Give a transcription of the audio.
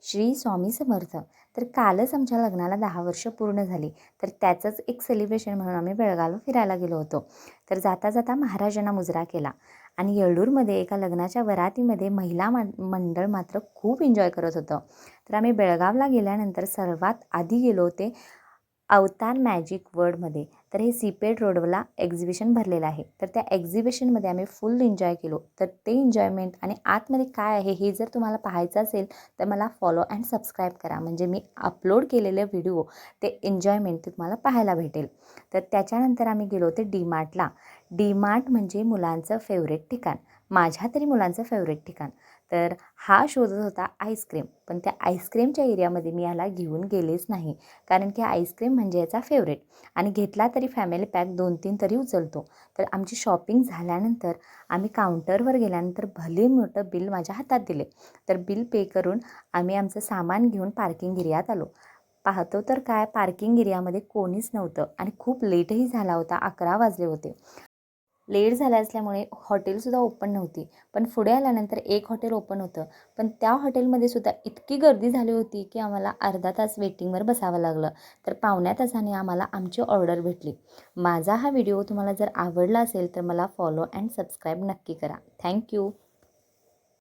श्री स्वामी समर्थ. तर कालच आमच्या लग्नाला 10 वर्ष पूर्ण झाली. तर त्याचंच एक सेलिब्रेशन म्हणून आम्ही बेळगावला फिरायला गेलो होतो. तर जाता जाता महाराजांना मुजरा केला आणि येळ्ळूरमध्ये एका लग्नाच्या वरातीमध्ये महिला मंडळ मात्र खूप एन्जॉय करत होतं. तर आम्ही बेळगावला गेल्यानंतर सर्वात आधी गेलो होते अवतार मॅजिक वर्ल्डमध्ये. तर हे सीपेट रोडला एक्झिबिशन भरलेलं आहे. तर त्या एक्झिबिशनमध्ये आम्ही फुल एन्जॉय केलो. तर ते एन्जॉयमेंट आणि आतमध्ये काय आहे हे जर तुम्हाला पाहायचं असेल तर मला फॉलो अँड सबस्क्राईब करा. म्हणजे मी अपलोड केलेले व्हिडिओ ते एन्जॉयमेंट ते तुम्हाला पाहायला भेटेल. तर त्याच्यानंतर आम्ही गेलो होते डी-मार्टला. डी-मार्ट म्हणजे मुलांचं फेवरेट ठिकाण, माझ्या तरी मुलांचं फेवरेट ठिकाण. तर हा शोधत होता आईस्क्रीम, पण त्या आईस्क्रीमच्या एरियामध्ये मी याला घेऊन गेलेच नाही. कारण की आईस्क्रीम म्हणजे याचा फेवरेट आणि घेतला तरी फॅमिली पॅक 2-3 तरी उचलतो. तर आमची शॉपिंग झाल्यानंतर आम्ही काउंटरवर गेल्यानंतर भले मोठं बिल माझ्या हातात दिले. तर बिल पे करून आम्ही आमचं सामान घेऊन पार्किंग एरियात आलो. पाहतो तर काय, पार्किंग एरियामध्ये कोणीच नव्हतं आणि खूप लेटही झाला होता. 11 वाजले होते. लेट झाला असल्यामुळे हॉटेलसुद्धा ओपन नव्हती. पण पुढे आल्यानंतर एक हॉटेल ओपन होतं. पण त्या हॉटेलमध्ये सुद्धा इतकी गर्दी झाली होती की आम्हाला अर्धा तास वेटिंगवर बसावं लागलं. तर पावण्या तासाने आम्हाला आमची ऑर्डर भेटली. माझा हा व्हिडिओ तुम्हाला जर आवडला असेल तर मला फॉलो अँड सबस्क्राईब नक्की करा. थँक्यू.